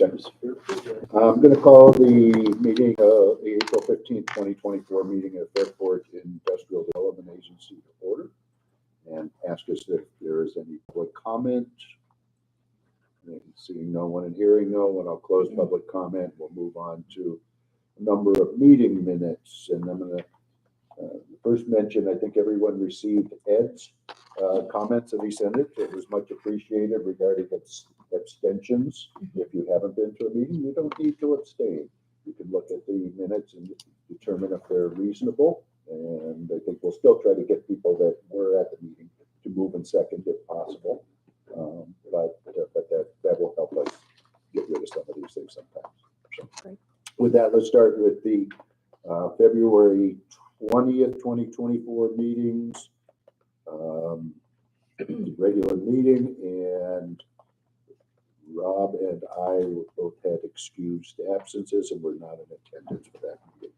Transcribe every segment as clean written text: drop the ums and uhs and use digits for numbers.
I'm going to call the meeting, the April 15th, 2024 meeting of Fairport Industrial Development Agency to order, and ask us if there is any public comment. And seeing no one and hearing no one, I'll close public comment. We'll move on to a number of meeting minutes, and I'm going to first mention, I think everyone received Ed's comments that he sent it. It was much appreciated regarding abstentions. If you haven't been to a meeting, you don't need to abstain. You can look at the minutes and determine if they're reasonable. And I think we'll still try to get people that were at the meeting to move in second if possible. But that will help us get rid of some of these things sometimes. So, with that, let's start with the February 20th, 2024 meetings, regular meeting, and Rob and I both had excused absences and were not in attendance for that meeting.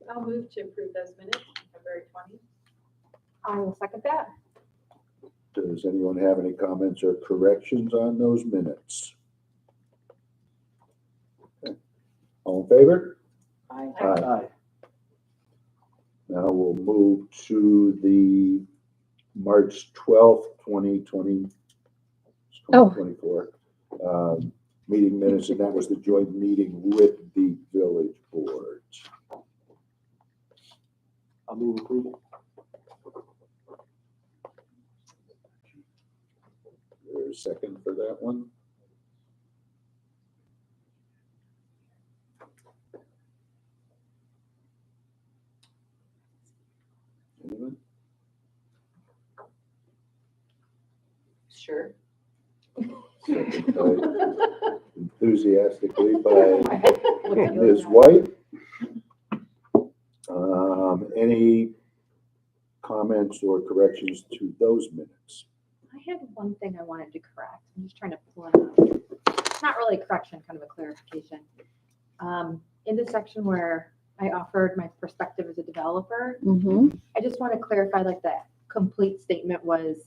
I'll move to approve those minutes, February 20th. I will second that. Does anyone have any comments or corrections on those minutes? Okay. All in favor? Aye. Aye. Now we'll move to the March 12th, 2024 meeting minutes, and that was the joint meeting with the village board. I'll move approval. There's a second for that one. Anyone? Sure. Second by, enthusiastically by Ms. White. Any comments or corrections to those minutes? I had one thing I wanted to correct. I'm just trying to pull it up. It's not really a correction, kind of a clarification. In the section where I offered my perspective as a developer, I just want to clarify, like, the complete statement was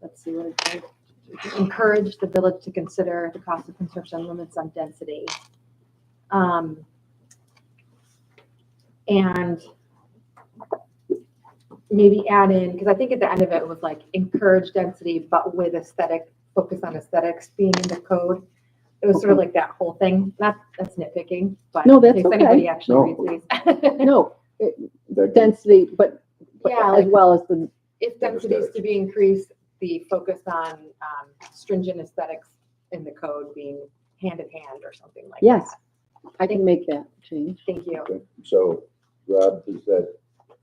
let's see what it says. Encourage the village to consider the cost of construction limits on density. And maybe add in, because I think at the end of it was like encourage density, but with focus on aesthetics being in the code. It was sort of like that whole thing. That's nitpicking, but no, that's if okay. anybody actually reads these. No, density, but yeah, as well as the. If density is to be increased, the focus on stringent aesthetics in the code being hand in hand or something like Yes. that. I can make that change. Thank you. Okay. So, Rob, is that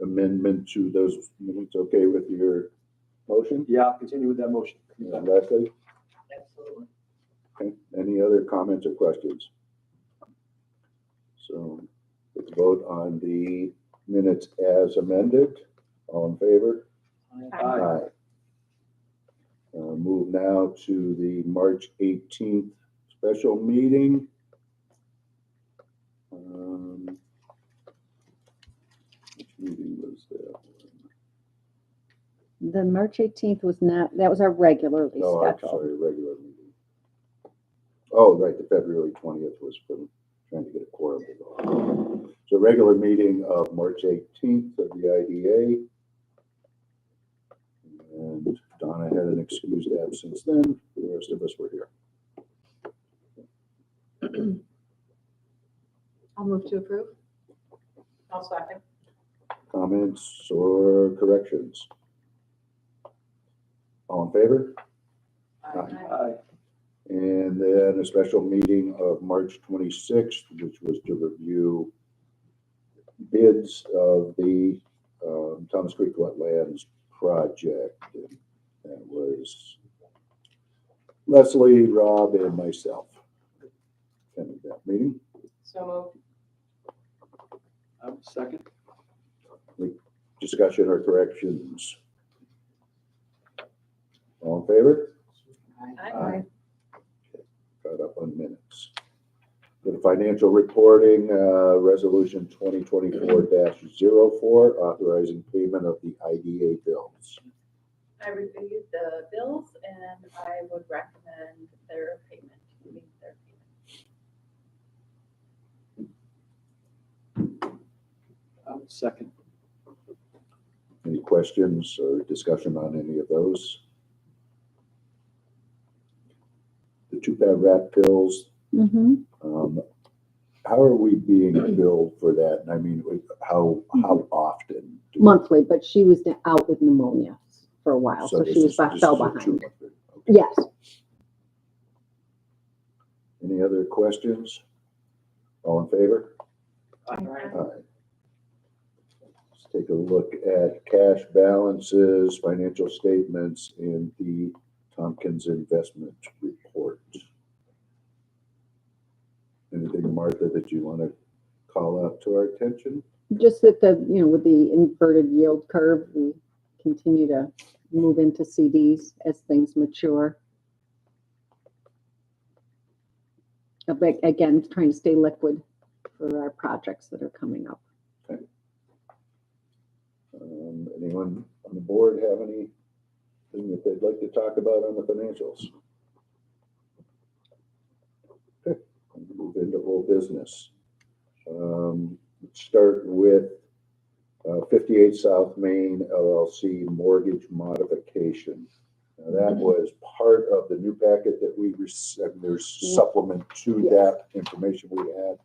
amendment to those minutes okay with your motion? Yeah, I'll continue with that motion. And Leslie? Absolutely. Okay. Any other comments or questions? So, let's vote on the minutes as amended. All in favor? Aye. Move now to the March 18th special meeting. Which meeting was that one? The March 18th was not, that was our regularly Oh, I'm scheduled. sorry, regular meeting. Oh, right, the February 20th was from trying to get a quorum to go. So regular meeting of March 18th of the IDA. And Donna had an excused absence then. The rest of us were here. I'll move to approve. I'll second. Comments or corrections? All in favor? Aye. And then a special meeting of March 26th, which was to review bids of the Thomas Creek Wetlands project. And that was Leslie, Rob, and myself attended that meeting. So Second. Discussion or corrections? All in favor? moved. Aye. Caught up on minutes. The financial reporting, resolution 2024-04, authorizing payment of the IDA bills. I reviewed the bills and I would recommend their payment, moving their payment. Second. Any questions or discussion on any of those? The two-pad rat pills, Mm-hmm. how are we being billed for that? And I mean, how often? Monthly, but she was out with pneumonia for a while, so this she was is- this fell is a behind. 2 month. Okay. Yes. Any other questions? All in favor? Aye. Aye. Let's take a look at cash balances, financial statements, and the Tompkins investment report. Anything, Martha, that you want to call out to our attention? Just that with the inverted yield curve, we continue to move into CDs as things mature. But again, trying to stay liquid for our projects that are coming up. Anyone on the board have anything that they'd like to talk about on the financials? Okay, we'll move into whole business. Let's start with 58 South Main LLC mortgage modification. Now, that was part of the new packet that we received. There's supplement to that information we had.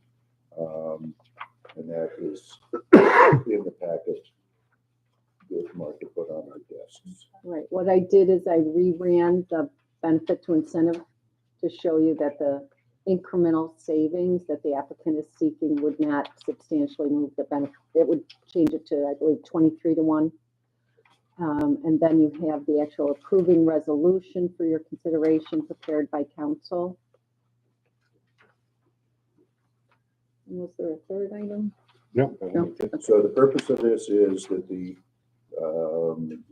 And that is in the packet that Martha put on our desks. Right. What I did is I reran the benefit to incentive to show you that the incremental savings that the applicant is seeking would not substantially move the benefit. It would change it to, I believe, 23-1. And then you have the actual approving resolution for your consideration prepared by council. And was there a third item? No. No. So the purpose of this is that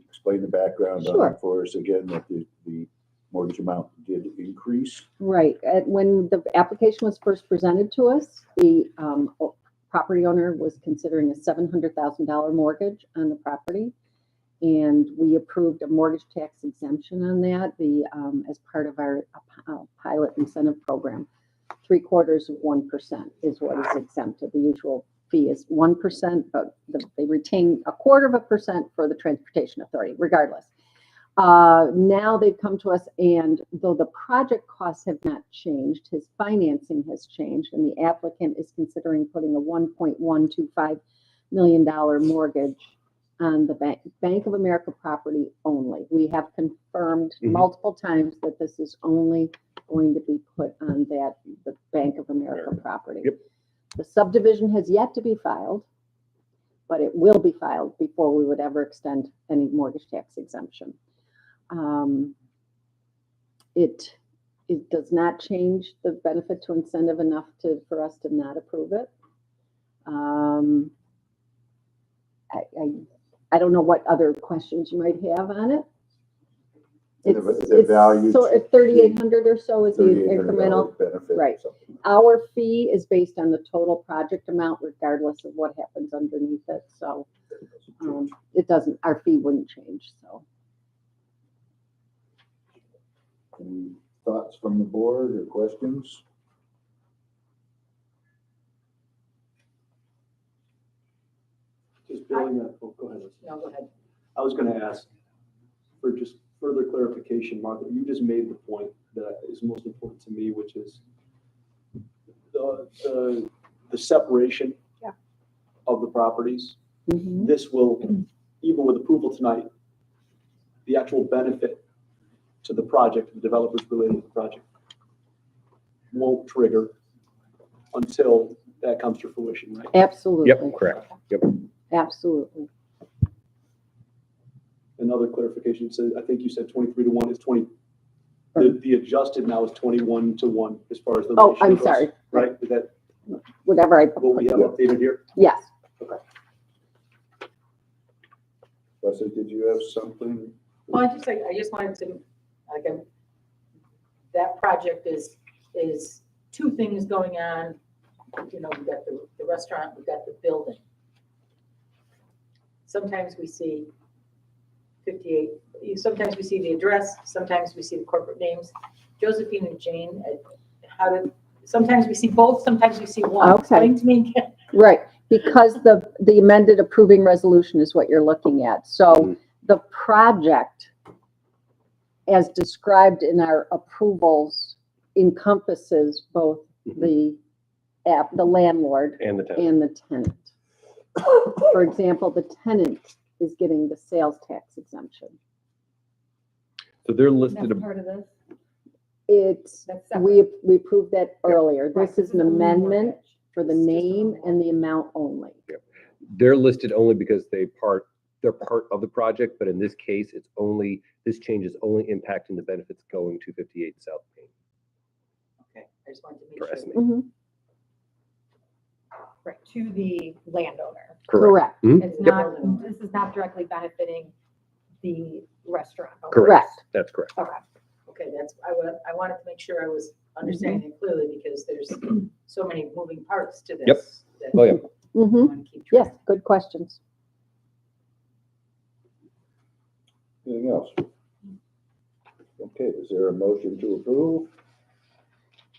explain the background on Sure. it for us again, that the mortgage amount did increase. Right. When the application was first presented to us, the property owner was considering a $700,000 mortgage on the property. And we approved a mortgage tax exemption on that as part of our pilot incentive program. 0.75% is what is exempted. The usual fee is 1%, but they retain 0.25% for the transportation authority, regardless. Now they've come to us, and though the project costs have not changed, his financing has changed, and the applicant is considering putting a $1.125 million mortgage on the Bank of America property only. We have confirmed multiple times that this is only going to be put on the Bank of America property. Yep. The subdivision has yet to be filed, but it will be filed before we would ever extend any mortgage tax exemption. It does not change the benefit to incentive enough for us to not approve it. I don't know what other questions you might have on it. The value. So at 3,800 or so is the incremental. Benefit. Right. Something. Our fee is based on the total project amount, regardless of what happens underneath it. So our fee wouldn't change. So. Any thoughts from the board or questions? Just building that, oh, go ahead. No, go ahead. I was gonna ask for just further clarification, Martha. You just made the point that is most important to me, which is the separation of the properties. Mhm. This will, even with approval tonight, the actual benefit to the project, the developers related to the project, won't trigger until that comes to fruition, right? Absolutely. Yep, correct. Yep. Absolutely. Another clarification, so I think you said 23-1 is 20. The adjusted now is 21-1 as far as the. Oh, ratio I'm goes, sorry. Right, is that Whatever I what we have updated here? Yes. Leslie, did you have something? Well, I just wanted to, again, that project is two things going on. You know, we've got the restaurant, we've got the building. Sometimes we see 58, sometimes we see the address, sometimes we see the corporate names. Josephine and Jane, sometimes we see both, sometimes we see one. Okay. Explain to me again. Right, because the amended approving resolution is what you're looking at. So the project, as described in our approvals, encompasses both the landlord And the tenant. and the tenant. For example, the tenant is getting the sales tax exemption. So they're That's listed, part of this. It's, That's separate. we approved that earlier. Right, This is an a mortgage. amendment for the This is just a name mortgage. and the amount only. they're listed only because they're part of the project, but in this case, this change is only impacting the benefits going to 58 South Main. Okay, I just wanted to make For sure. estimate. Mhm. Right, to the landowner. Correct. Mhm. It's not, this is not directly benefiting the restaurant. owner. Correct. That's correct. Okay. Okay, I wanted to make sure I was understanding it clearly because there's so many moving parts to this. Yep. that Oh, yeah. I Mhm. want to keep track. Yes, good questions. Anything else? Okay, is there a motion to approve?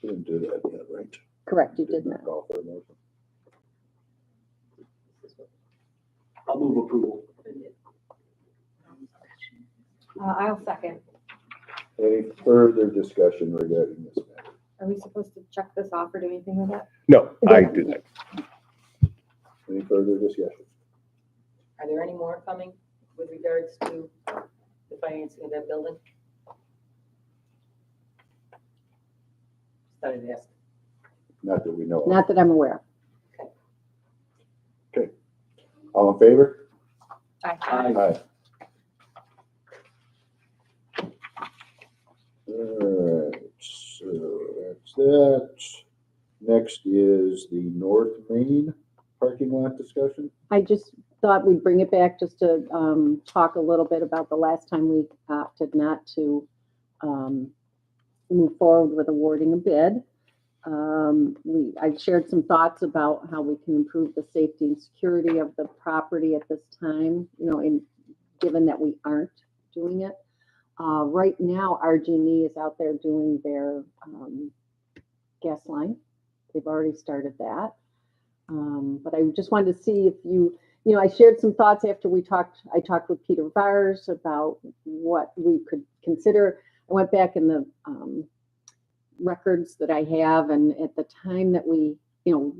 We didn't do that yet, right? Correct, you did not. Call for a motion. I'll move approval. I'll second. Any further discussion regarding this matter? Are we supposed to check this off or do anything with it? No, I do that. Any further discussion? Are there any more coming with regards to the financing of that building? Started to ask. Not that we know of. Not that I'm aware. All in favor? Aye. Aye. Alright, so that's that. Next is the North Main parking lot discussion. I just thought we'd bring it back just to talk a little bit about the last time we opted not to move forward with awarding a bid. I shared some thoughts about how we can improve the safety and security of the property at this time, given that we aren't doing it. Right now, RG&E is out there doing their gas line. They've already started that. But I just wanted to see if I shared some thoughts after I talked with Peter Vars about what we could consider. I went back in the records that I have, and at the time that we,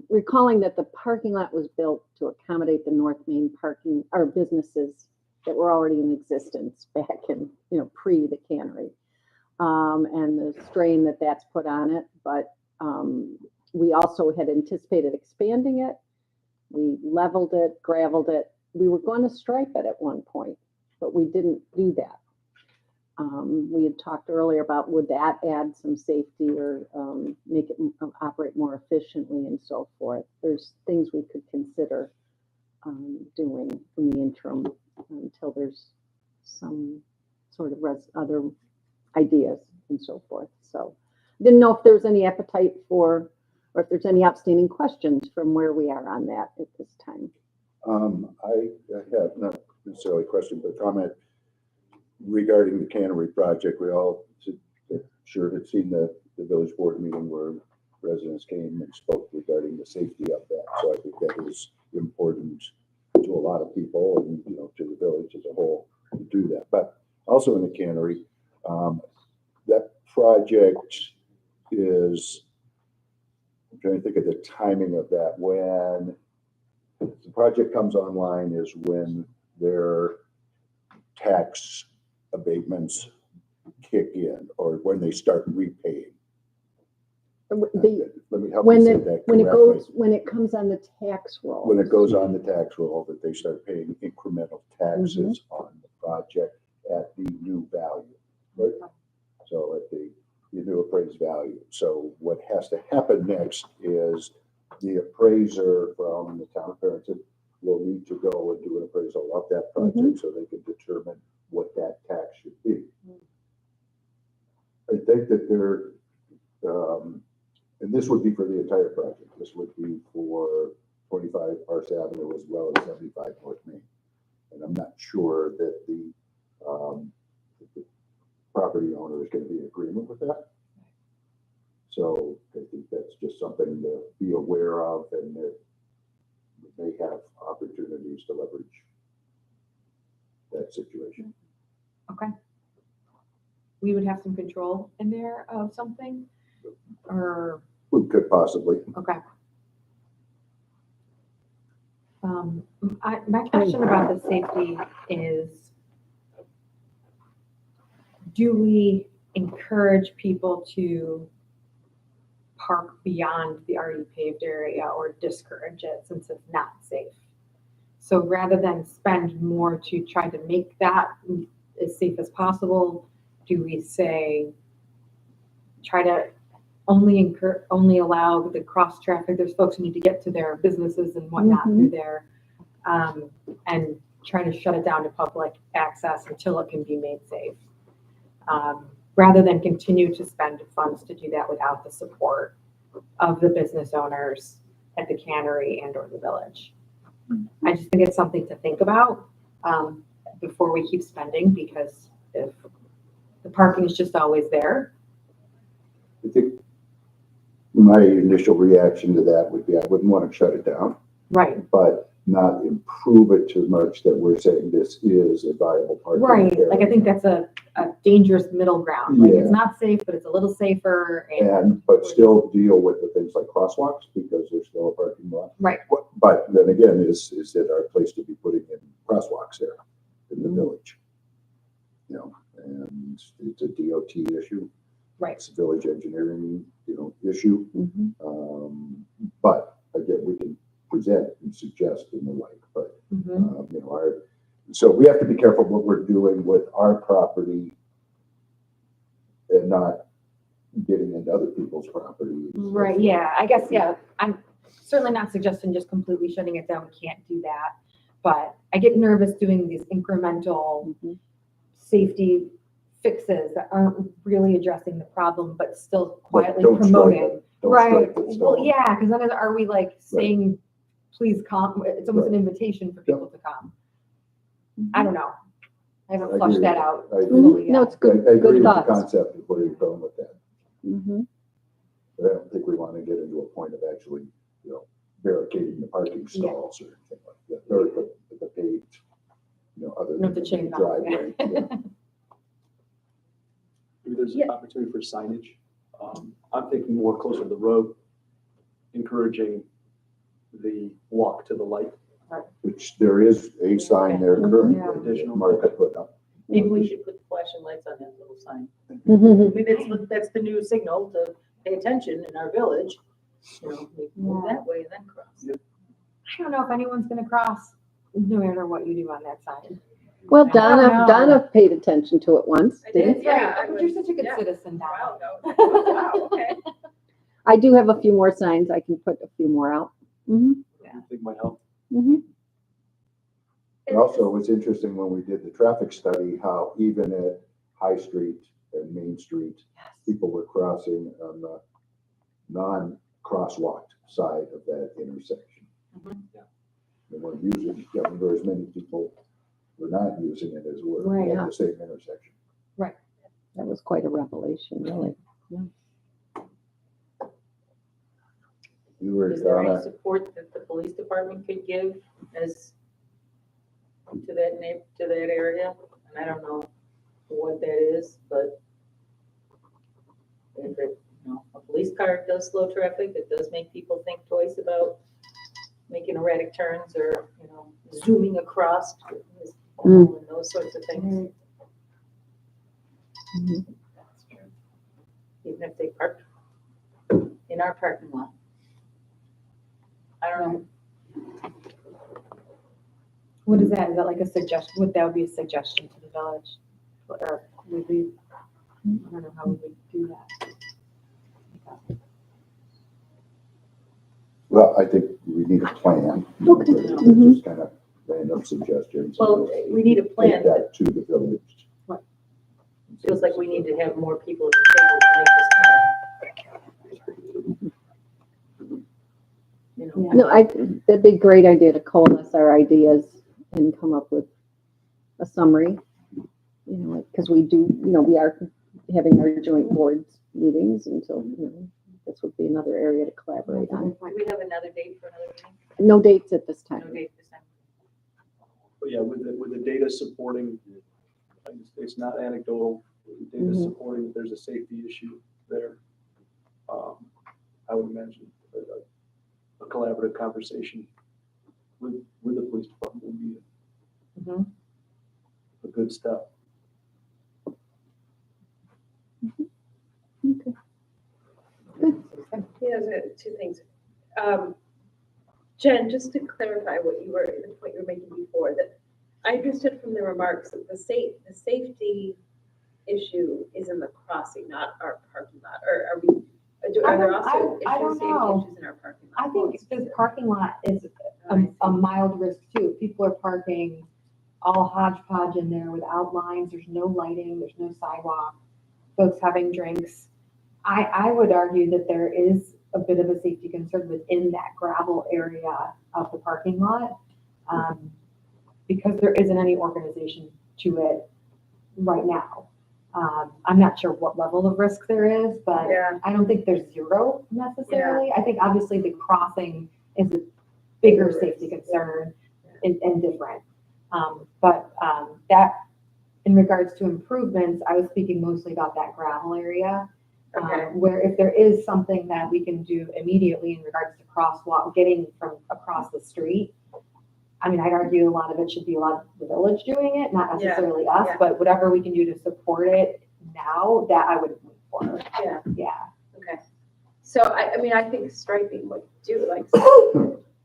recalling that the parking lot was built to accommodate the North Main parking or businesses that were already in existence back in, pre the cannery, and the strain that that's put on it. But we also had anticipated expanding it. We leveled it, gravelled it. We were going to stripe it at one point, but we didn't do that. We had talked earlier about would that add some safety or make it operate more efficiently and so forth. There's things we could consider doing in the interim until there's some sort of other ideas and so forth. So didn't know if there's any appetite for, or if there's any outstanding questions from where we are on that at this time. I have not necessarily a question, but comment regarding the cannery project. We all sure had seen the village board meeting where residents came and spoke regarding the safety of that. So I think that is important to a lot of people and, to the village as a whole to do that. But also in the cannery, that project is, I'm trying to think of the timing of that. When the project comes online is when their tax abatements kick in, or when they start repaying. Let me help you say that correctly. When it comes on the tax roll. When it goes on the tax roll, that they start paying incremental taxes on the project at the new value, right? So at the new appraised value. So what has to happen next is the appraiser from the town of Fairport will need to go and do an appraisal of that project so they can determine what that tax should be. I think that there, And this would be for the entire project. This would be for 25 Parks Avenue as well as 75 North Main. And I'm not sure that the property owner is going to be in agreement with that. So I think that's just something to be aware of, and that we may have opportunities to leverage that situation. Okay. We would have some control in there of something, or, We could possibly. okay. My question about the safety is, do we encourage people to park beyond the already paved area or discourage it since it's not safe? So rather than spend more to try to make that as safe as possible, do we say, try to only allow the cross traffic? There's folks who need to get to their businesses and whatnot through there, and try to shut it down to public access until it can be made safe, rather than continue to spend funds to do that without the support of the business owners at the cannery and or the village. I just think it's something to think about before we keep spending, because if the parking is just always there. I think my initial reaction to that would be, I wouldn't want to shut it down, Right. but not improve it too much that we're saying this is a viable parking Right. area. Like, I think that's a dangerous middle ground. Like, Yeah. it's not safe, but it's a little safer. But still deal with the things like crosswalks, because there's still a parking lot. Right. But then again, is it our place to be putting in crosswalks there in the village? You know, and it's a DOT issue. Right. It's a village engineering, issue. But again, we can present and suggest and the like, but, so we have to be careful what we're doing with our property and not getting into other people's property. Right. Yeah. I guess, yeah. I'm certainly not suggesting just completely shutting it down. We can't do that. But I get nervous doing these incremental safety fixes that aren't really addressing the problem, but still quietly Don't strike promoting. it. Don't Right. strike it, Well, so. yeah, because then are we like saying, please come? It's almost an invitation for people to come. I don't know. I haven't I flushed agree. that out. I agree. fully No, yet. it's I good, agree good with the thoughts. concept of where you're going with that, Mhm. but I don't think we want to get into a point of actually, barricading the parking stalls or anything like that, or the paved, other Not than the the chain driveway. Yeah. Maybe there's Yeah. an opportunity for signage. I'm thinking more closer to the road, encouraging the walk to the light. Which there is a sign there currently, Yeah. that Mark had put up. Maybe we should put flashing lights on that little sign. Mhm. Maybe that's the new signal to pay attention in our village. We move that way and then cross. I don't know if anyone's going to cross, no matter what you do on that side. Well, I don't know. Donna paid attention to it once, I didn't? did. Yeah, I But you're was- such a good yeah. citizen, Donna. Wow, wow, okay. I do have a few more signs. I can put a few more out. Mhm. I think might help. Mhm. But also, it's interesting when we did the traffic study, how even at High Street and Main Street, people were crossing on the non-crosswalked side of that intersection. Yeah. They weren't using, there were as many people were not using it as were Right. at the same intersection. That was quite a revelation, really. You were, Is there any Donna, support that the police department could give as to that area? And I don't know what that is, but if a police car does slow traffic, it does make people think twice about making erratic turns or, zooming across and those sorts of things. Mhm. That's true. Even if they park in our parking lot. I don't know. What is that? Is that like a suggestion? Would that be a suggestion to the village? Or would we, I don't know how we would do that. well, I think we need a plan. Okay. Mhm. Just kind of random suggestions. Well, we need a Take plan, but that to the village. it feels like we need to have more people at the table to make this plan. you know. No, that'd be a great idea to coalesce our ideas and come up with a summary. You know, because we do, we are having our joint boards meetings, and so, this would be another area to collaborate on. Do we have another date for another meeting? No dates at this No time. date this time. But yeah, with the data supporting, it's not anecdotal, with the data Mhm. supporting that there's a safety issue there. I would imagine a collaborative conversation with the police department would be Mhm. a good step. Okay. Yeah, two things. Jen, just to clarify the point you were making before, that I understood from the remarks that the safety issue is in the crossing, not our parking lot, or are we? Are there also I don't safety know. issues in our parking lot? I think the parking lot is Oh, a mild risk too. People are parking all hodgepodge in there without lines. There's no lighting, there's no sidewalk, folks having drinks. I would argue that there is a bit of a safety concern within that gravel area of the parking lot. Because there isn't any organization to it right now. I'm not sure what level of risk there is, but Yeah. I don't think there's zero necessarily. I think obviously the crossing is a bigger safety concern and different. But that, in regards to improvements, I was speaking mostly about that gravel area. Okay. Where if there is something that we can do immediately in regards to crosswalk, getting from across the street. I mean, I'd argue a lot of it should be a lot of the village doing it, not Yeah, necessarily us, yeah. but whatever we can do to support it now, that I would move for. Yeah. Yeah. Okay. So I mean, I think striping would do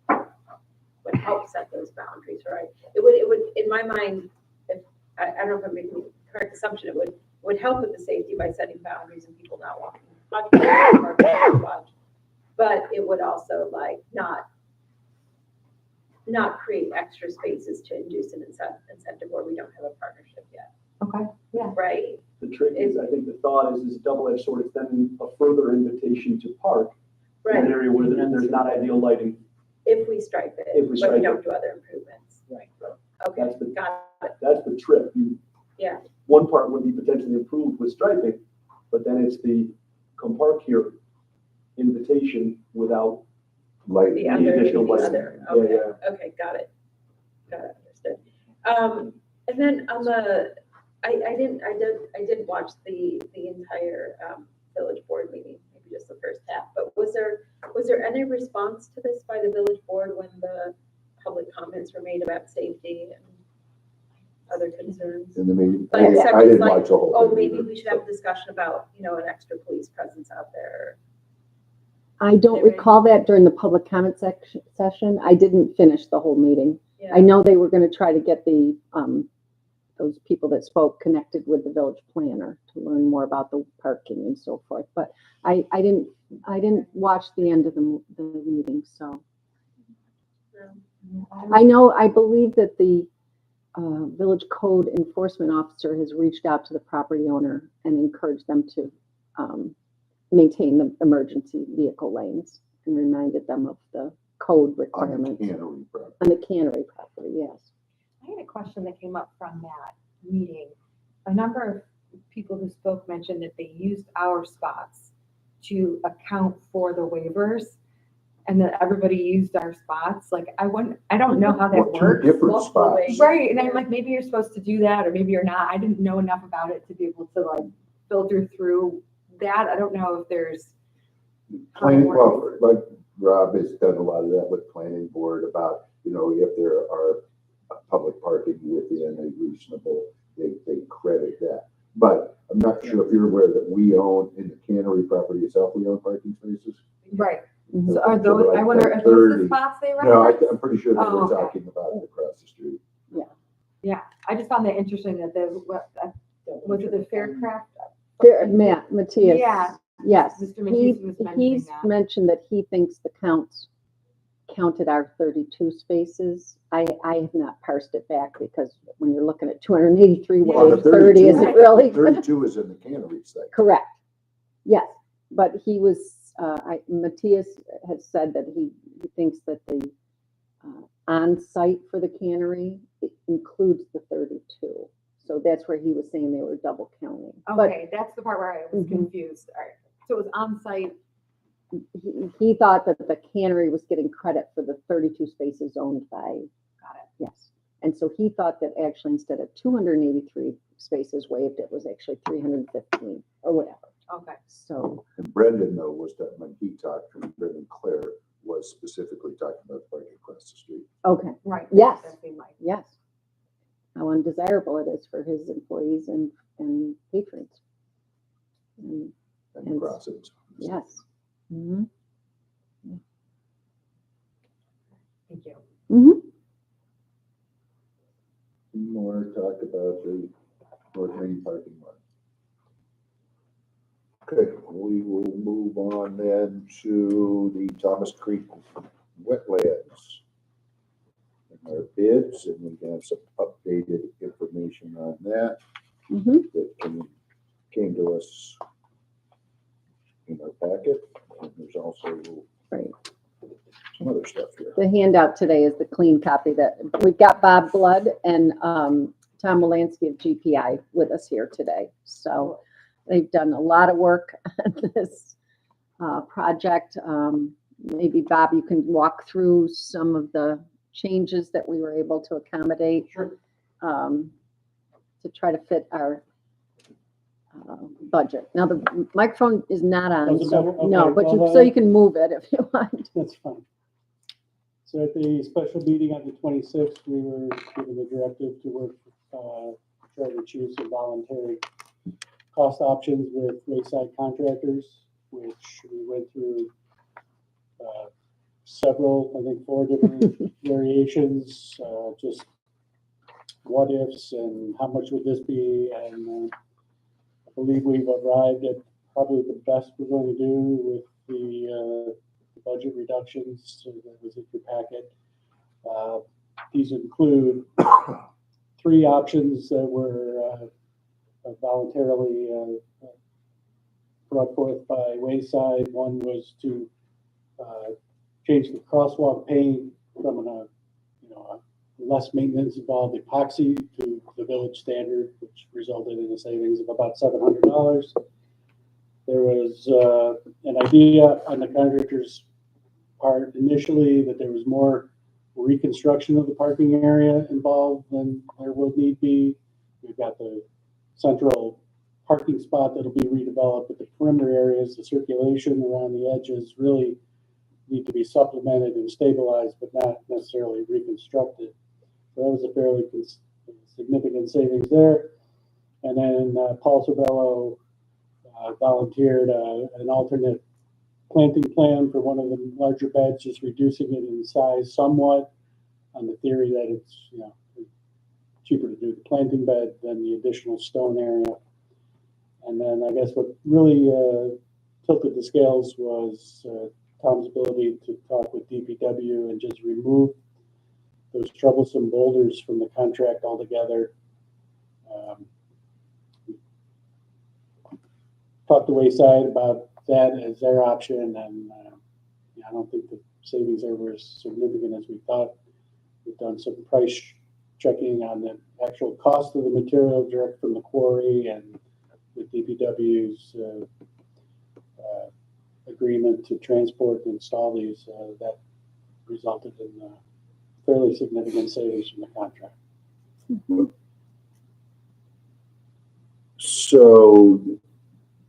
would help set those boundaries, right? It would, in my mind, if, I don't know if I'm making the correct assumption, it would help with the safety by setting boundaries and people not walking. But it would also not create extra spaces to induce an incentive where we don't have a partnership yet, Okay. Yeah. right? The trick is, I think the thought is a double-edged sword. It's then a further invitation to park in an Right, area where there's not ideal lighting. if we stripe it, If we but stripe we it. don't do other improvements. Right. Okay, That's the- got it. That's the trick. Yeah. One part would be potentially improved with striping, but then it's the come park here invitation without Light. The the other, additional the lighting. other, Yeah, okay, yeah. okay, got it, understood. And then on the, I did watch the entire, village board meeting, maybe just the first half, but was there any response to this by the village board when the public comments were made about safety and other concerns? In the meeting. Like, except I it's didn't like, watch the whole oh, thing maybe either, we should so. have a discussion about, an extra police presence out there. I don't Maybe. recall that during the public comment session. I didn't finish the whole meeting. Yeah. I know they were going to try to get those people that spoke connected with the village planner to learn more about the parking and so forth. But I didn't watch the end of the meeting. So I believe that the village code enforcement officer has reached out to the property owner and encouraged them to maintain the emergency vehicle lanes and reminded them of the code On the requirements cannery property. on the cannery property. Yes. I had a question that came up from that meeting. A number of people who spoke mentioned that they used our spots to account for the waivers and that everybody used our spots. Like, I don't know how that Well, two works. different Multiple spots. ways. Right, and I'm like, maybe you're supposed to do that, or maybe you're not. I didn't know enough about it to be able to like filter through that. I don't know if there's. Planning, well, like Rob has done a lot of that with planning board about, if there are public parking within a reasonable, they credit that. But I'm not sure if you're aware that we own, in the cannery property itself, we own parking spaces. Right. Mhm. So are So those, like I wonder, are those 30. the spots they No, referenced? I'm pretty sure that Oh, we're okay. talking about it across the street. Yeah, I just found that interesting that was it the Faircraft? Matthias. Yeah. Yes. Mr. Matisse was mentioning He's that. mentioned that he thinks the counted our 32 spaces. I have not parsed it back because when you're looking at 283, Yeah. Well, the 30 is it really? 32 is in the cannery site. Correct. Yes, but he was Matthias has said that he thinks that the on-site for the cannery includes the 32. So that's where he was saying they were double counting. But Okay, that's the part where I was Mhm. confused. All right. So it was on site. he thought that the cannery was getting credit for the 32 spaces owned by, Got it. yes. And so he thought that actually instead of 283 spaces waived, it was actually 315 or whatever. Okay. So, And Brendan, though, was that when he talked, and Brendan Clare was specifically talking about the parking across the street. okay, Right. Yes. That's being like, yes. How undesirable it is for his employees and patrons. And And- crossings. Yes. Mm-hmm. thank you. Mm-hmm. More talk about the North Main parking lot. Okay, we will move on then to the Thomas Creek wetlands. And our bids, and we have some updated information on that Mm-hmm. that came to us in our packet. And there's also Right. some other stuff here. The handout today is the clean copy that, we've got Bob Blood and Tom Molansky of GPI with us here today. So they've done a lot of work on this project. Maybe Bob, you can walk through some of the changes that we were able to accommodate. Sure. To try to fit our budget. Now, the microphone is not on, Doesn't so, matter? no, Okay, but well, so you can move it if you want. That's fine. So at the special meeting on the 26th, we were given the directive to work, try to choose some voluntary cost options with wayside contractors, which we went through several, I think 4 different variations, just what ifs and how much would this be, and I believe we've arrived at probably the best we're going to do with the budget reductions that was in your packet. These include 3 options that were voluntarily brought forth by Wayside. One was to change the crosswalk paint from a less maintenance involved epoxy to the village standard, which resulted in a savings of about $700. There was an idea on the contractor's part initially that there was more reconstruction of the parking area involved than there would need be. We've got the central parking spot that'll be redeveloped, but the perimeter areas, the circulation around the edges really need to be supplemented and stabilized, but not necessarily reconstructed. So that was a fairly significant savings there. And then Paul Cervello volunteered an alternate planting plan for one of the larger beds, just reducing it in size somewhat on the theory that it's cheaper to do the planting bed than the additional stone area. And then I guess what really tilted the scales was Tom's ability to talk with DPW and just remove those troublesome boulders from the contract altogether. Talked to Wayside about that as their option, and I don't think the savings there were as significant as we thought. We've done some price checking on the actual cost of the material direct from the quarry, and with DPW's agreement to transport and install these, that resulted in fairly significant savings from the contract. So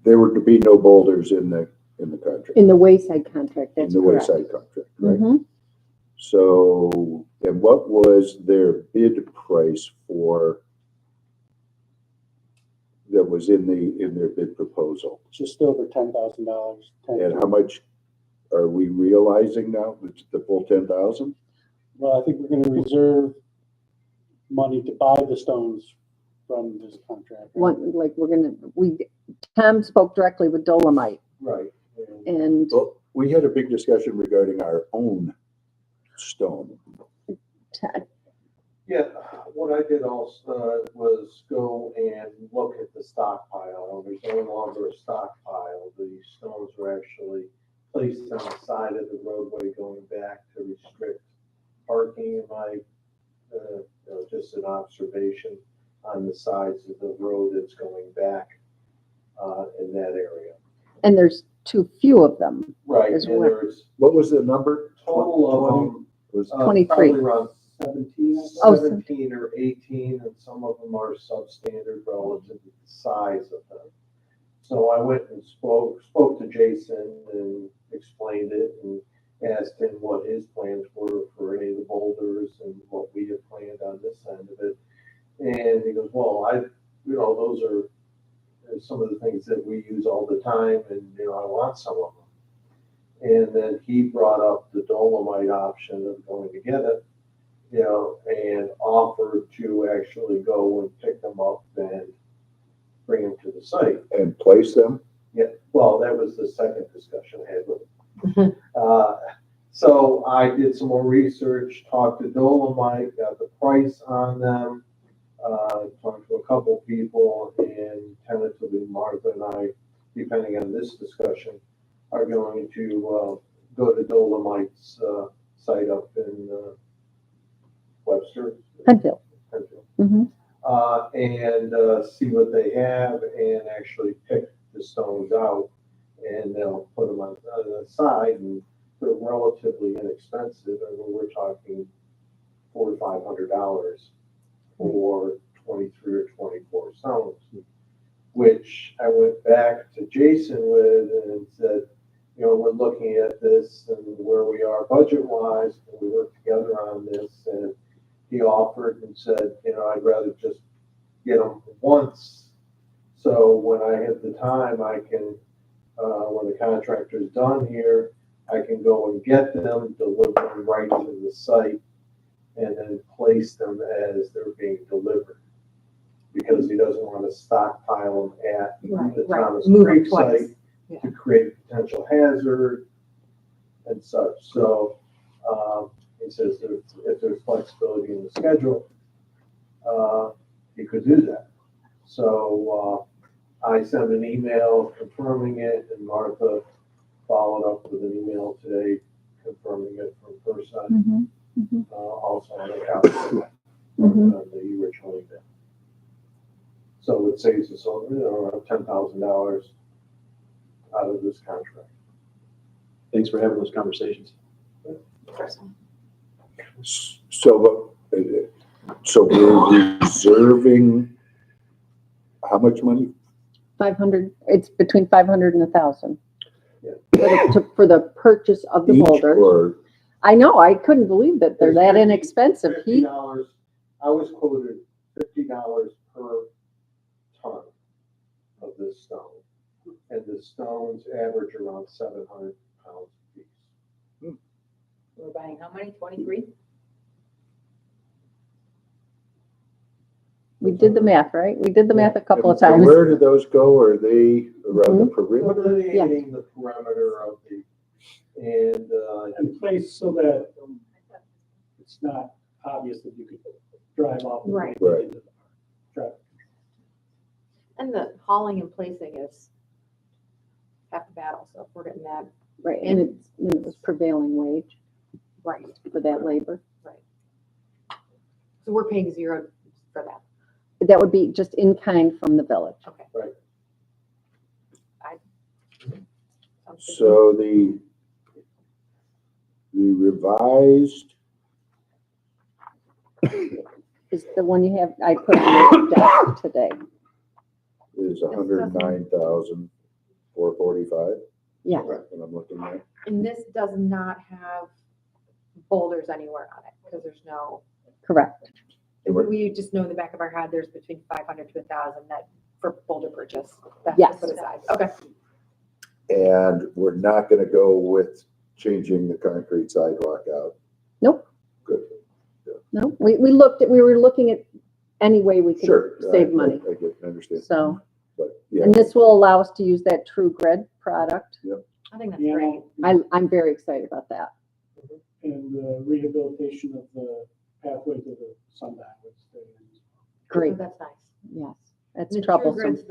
there were to be no boulders in the contract. In the Wayside contract, In that's the correct. Wayside contract, right? Mhm. So, and what was their bid price for, that was in their bid proposal? Just over $10,000. And how much are we realizing now? It's the full 10,000? Well, I think we're gonna reserve money to buy the stones from this contract. right? One, like Tom spoke directly with Dolomite, Right. and Well, we had a big discussion regarding our own stone. Yeah, what I did also was go and look at the stockpile. There's no longer a stockpile. The stones were actually placed on the side of the roadway going back to restrict parking. Just an observation on the sides of the road that's going back in that area. And there's too few of them. Right, As and well. there's What was the number? total of them. Was 23. Probably around 17. Oh, 17 or 18, and some of them are substandard relative to the size of them. So I went and spoke to Jason and explained it and asked him what his plans were for any of the boulders and what we had planned on this end of it. And he goes, well, those are some of the things that we use all the time, and, I want some of them. And then he brought up the dolomite option of going to get it, and offered to actually go and pick them up and bring them to the site. And place them? Yeah, well, that was the second discussion I had with him. So I did some more research, talked to Dolomite, got the price on them, talked to a couple people, and tentatively Martha and I, depending on this discussion, are going to go to Dolomite's site up in Webster. Penfield. Penfield. Mm-hmm. And see what they have and actually pick the stones out, and they'll put them on the side, and they're relatively inexpensive. I mean, we're talking $400 to $500 for 23 or 24 stones, which I went back to Jason with and said, we're looking at this and where we are budget-wise, and we worked together on this, and he offered and said, I'd rather just get them once. So when I have the time, I can, when the contractor's done here, I can go and get them, deliver them right to the site, and then place them as they're being delivered. Because he doesn't want to stockpile them at the Thomas Move Creek them twice. site to create a potential hazard and such. So he says if there's flexibility in the schedule, he could do that. So I sent an email confirming it, and Martha followed up with an email today confirming it from her side. Mm-hmm. Mm-hmm. Also on the calendar Mm-hmm. on the original email. So it saves us around $10,000 out of this contract. Thanks for having those conversations. So we're reserving how much money? 500. It's between 500 and 1,000 Yeah. for the purchase of the Each, boulders. or I know. I couldn't believe that they're that inexpensive. $50, I was quoted $50 per ton of this stone, and the stones average around 700 pounds a piece. We're buying how many? 23? We did the math, right? We did the math a couple of and times. where do those go? Are they around the perimeter? Delineating the perimeter of the, and And placed so that it's not obvious that you could drive off. the Right. road Right. into the traffic. And the hauling and placing is half the battle, so if we're getting that Right, and it was prevailing wage right. for that labor. So we're paying zero for that. That would be just in kind from the village. Okay. Right. Sounds good. So the revised, Is the one you have, I put on your desk today. is 109,445. Yeah. And I'm looking at. And this does not have boulders anywhere on it because there's no, Correct. we just know in the back of our head, there's between 500 to 1,000 that for boulder purchase. That's Yes. put aside. Okay. And we're not gonna go with changing the concrete sidewalk out. Nope. Good. No, we were looking at any way we Sure. could save I money. get, I understand. So, But yeah, and this will allow us to use that True Grid product. I think that's You great. know, I'm very excited about that. and the rehabilitation of the pathway to the sundial would stay in. Great. Oh, that's nice. Yes, that's And the True troublesome. Grid's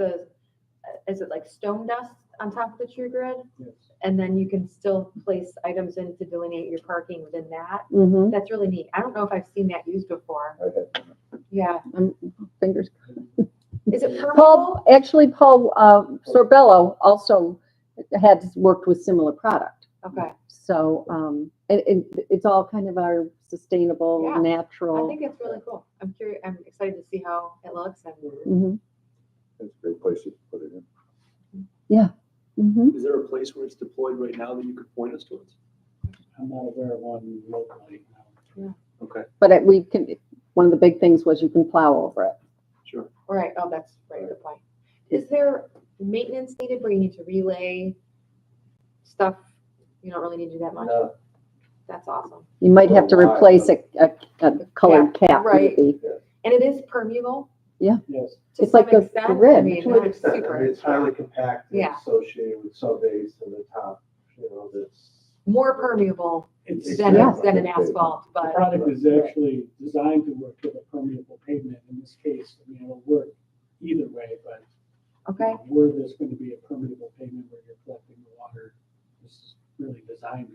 is it like stone dust? on top of the true grid, Yes. and then you can still place items in to delineate your parking within that. Mm-hmm. That's really neat. I don't know if I've seen that used before. I had, Yeah. Fingers. Is it permeable? Paul Sorbello also had worked with similar product. Okay. So, it's all kind of our sustainable, Yeah. I natural. think it's really cool. I'm curious. I'm excited to see how it looks. And Mhm. it's a great place to put it in. Mhm. Is there a place where it's deployed right now that you could point us towards? I'm not aware of one locally now. Okay, But we can, one of the big things was you can plow over it. sure. right. Oh, that's right. Good point. Is there maintenance needed where you need to relay stuff? You don't really need to do that much. No. That's awesome. You might have to Oh, wow. replace a colored cap, right. maybe. And it is permeable. Yes. To It's like some the extent. I grid. mean, To an not extent, I super. mean, it's highly compacted, Yeah. associated with sub-base and the top, that's. More permeable It's, than, Yeah. than an asphalt, the but product is actually designed to work with a permeable pavement. In this case, I mean, it'll work either way, but okay. where there's going to be a permeable pavement where you're collecting the water, this is really designed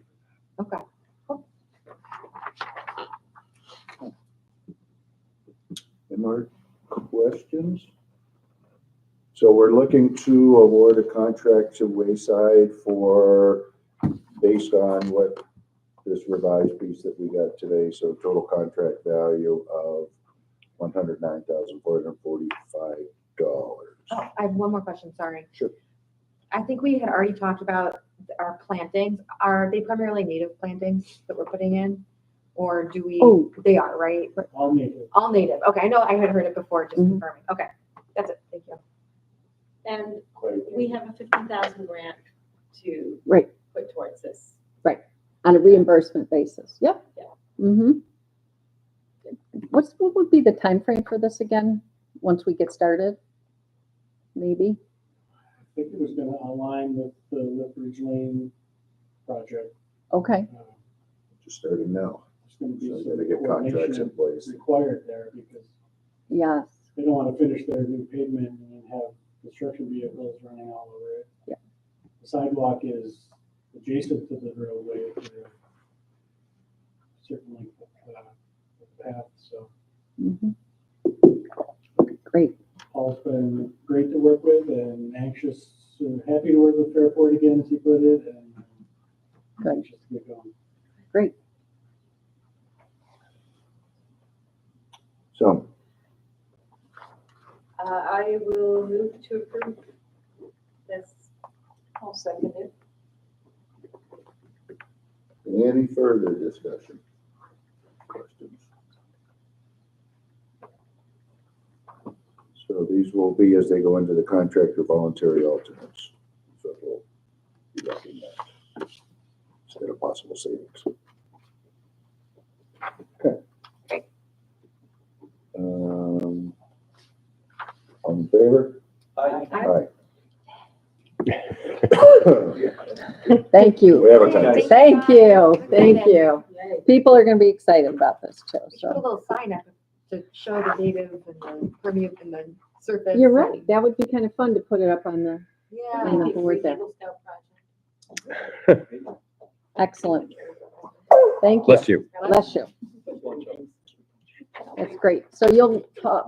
for that. Okay. Any more questions? So we're looking to award a contract to Wayside based on what this revised piece that we got today, so total contract value of $109,445. Oh, I have one more question, sorry. Sure. I think we had already talked about our plantings. Are they primarily native plantings that we're putting in? Or do we, Oh. they are, right? All native. All native. Okay, I know I had heard it before, just Mhm. confirming. Okay, that's it. Thank you. And Quite we have a 50,000 grant to Right. put towards this. On a reimbursement basis. Yep. Yeah. Mm-hmm. What would be the time frame for this again, once we get started? Maybe? I think it was going to align with the Liffridge Lane project. Okay. Just starting now. There's going to be So we some gotta get contracts in coordination place. required there because Yes. they don't want to finish their new pavement and then have construction vehicles running all over it. Yeah. The sidewalk is adjacent to the roadway, certainly the path, so Mhm. Great. Paul's been great to work with and anxious, happy to work with Fairport again, as he put it, and Good. anxious to get going. Great. So, I will move to approve this. I'll second it. any further discussion? Questions? So these will be as they go into the contract or voluntary alternates. So we'll be looking at instead of possible savings. Okay. All in favor? Aye. Aye. Thank you. We have a time. Thank you. Thank you. People are going to be excited about this too, We should put a so. little sign up to show the native and the permeable and the surface. You're right. That would be kind of fun to put it up on the, Yeah. on the board there. Eagle Scout project. Excellent. Thank you. Bless you. Bless you. That's great. So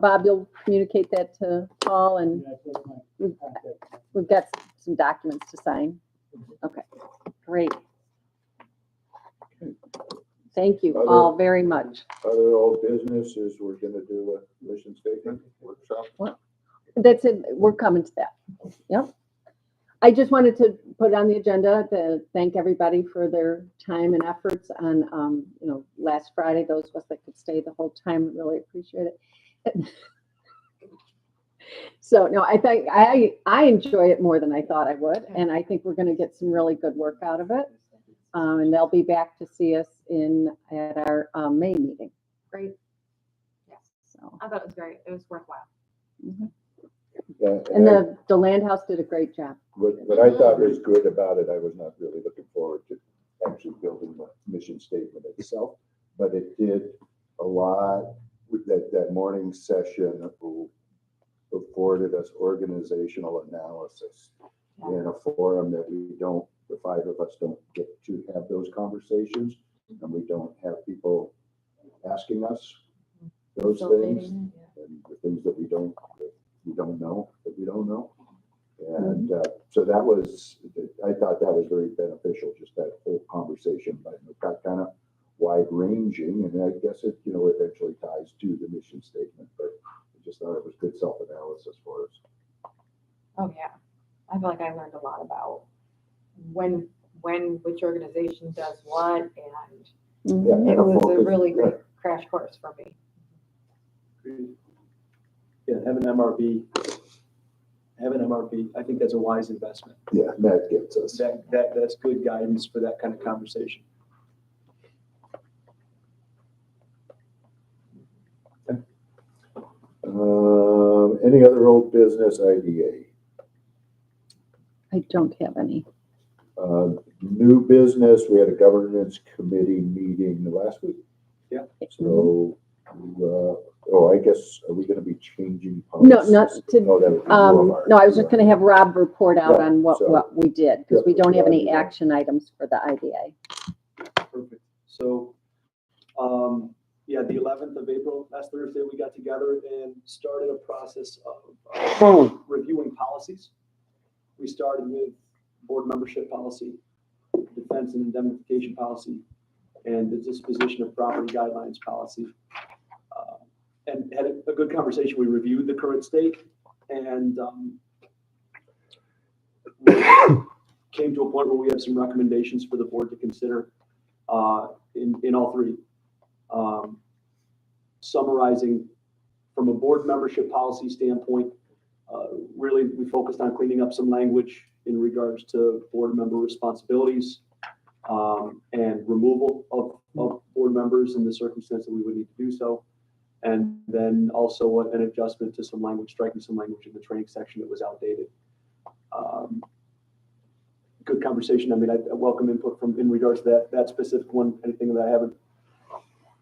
Bob, you'll communicate that to Paul and Yeah, I put my contact. we've got some documents to sign. Okay, great. Thank you all very much. Other old business is we're gonna do a mission statement workshop. That's it. We're coming to that. Yep. I just wanted to put it on the agenda to thank everybody for their time and efforts on, last Friday, those of us that could stay the whole time, really appreciate it. So, no, I think I enjoy it more than I thought I would, and I think we're gonna get some really good work out of it. And they'll be back to see us at our May meeting. Great. Yes. So, I thought it was great. It was worthwhile. Yeah, and the land house did a great job. What I thought was good about it, I was not really looking forward to actually building the mission statement itself, but it did a lot with that morning session who afforded us organizational analysis in a forum that we don't, the five of us don't get to have those conversations, and we don't have people asking us those things, and the things that we don't know, that we don't know. And so that was, I thought that was very beneficial, just that whole conversation, but it got kind of wide ranging, and I guess it, eventually ties to the mission statement, but I just thought it was good self-analysis for us. Oh, yeah. I feel like I learned a lot about when which organization does what, and Yeah, it and a was a focus, really yeah. great crash course for me. Yeah, have an MRB, I think that's a wise investment. Yeah, that gets us. That's good guidance for that kind of conversation. Any other old business IDA? I don't have any. New business, we had a governance committee meeting last week. Yeah. So, I guess, are we gonna be changing No, policies? not to, No, that would be more of our- no, I was just gonna have Rob report out Right, on what so- we did, because we Yeah, don't have any yeah. action items for the IDA. Perfect. So, yeah, the 11th of April, last Thursday, we got together and started a process of reviewing policies. We started with board membership policy, defense and indemnification policy, and the disposition of property guidelines policy. And had a good conversation. We reviewed the current state and came to a point where we have some recommendations for the board to consider in all three. Summarizing from a board membership policy standpoint, really we focused on cleaning up some language in regards to board member responsibilities and removal of board members in the circumstance that we would need to do so. And then also an adjustment to some language, striking some language in the training section that was outdated. Good conversation. I mean, I welcome input in regards to that specific one. Anything that I haven't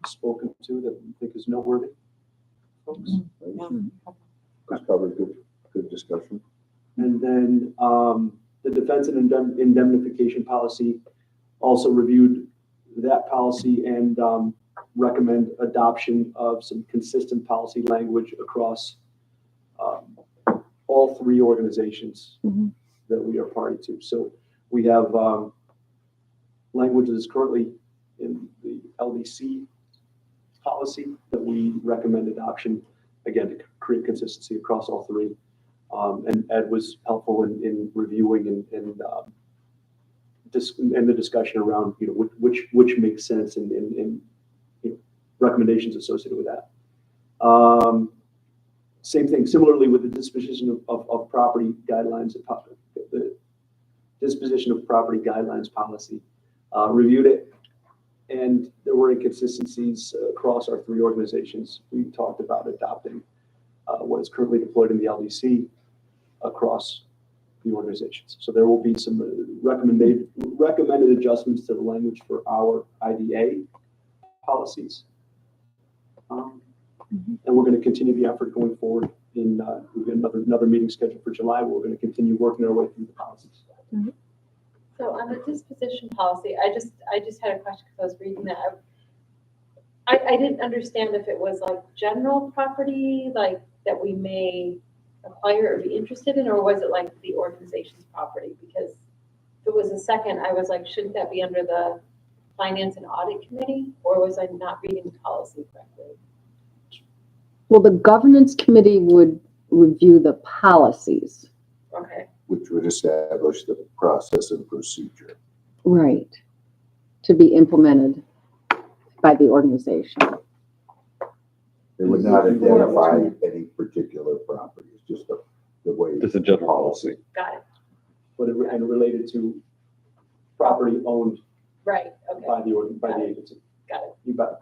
spoken to that you think is noteworthy, folks? That's covered, good discussion. And then the defense and indemnification policy, also reviewed that policy and recommend adoption of some consistent policy language across all three organizations that we are party to. So we have language that is currently in the LDC policy that we recommend adoption, again, to create consistency across all three. And Ed was helpful in reviewing and the discussion around, which makes sense and recommendations associated with that. Same thing, similarly with the disposition of property guidelines, the disposition of property guidelines policy, reviewed it, and there were inconsistencies across our three organizations. We talked about adopting what is currently deployed in the LDC across the organizations. So there will be some recommended adjustments to the language for our IDA policies. And we're going to continue the effort going forward. We've got another meeting scheduled for July. Where we're going to continue working our way through the policies. So on the disposition policy, I just had a question because I was reading that. I didn't understand if it was like general property, like that we may acquire or be interested in, or was it like the organization's property? Because if it was a second, I was like, shouldn't that be under the Finance and Audit Committee, or was I not reading the policy correctly? Well, the governance committee would review the policies. Okay. Which would establish the process and procedure. Right. To be implemented by the organization. It would not identify any particular property, it's just the way. Just a general policy. Got it. But and related to property owned Right. Okay. by the agency. Got it. You bet.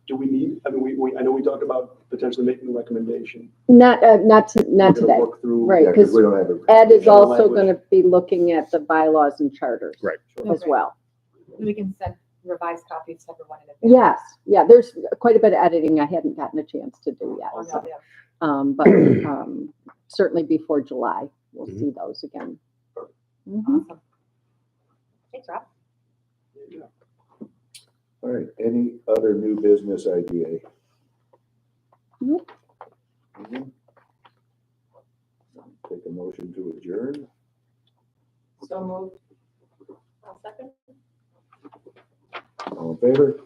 Do we need? I mean, I know we talked about potentially making a recommendation. Not We're gonna today. work through. Right. Yeah, because because we don't have a. Ed is General also language. going to be looking at the bylaws and charters. Right. As Okay. well. We can send revised copies to everyone in advance. Yes. Yeah. There's quite a bit of editing I hadn't gotten a chance to do yet. Oh, So, yeah. but certainly before July, we'll Mhm. see those again. Mhm. Awesome. Thanks, Rob. All right, any other new business idea? Nope. Mhm. Take a motion to adjourn. So moved. I'll second. All in favor?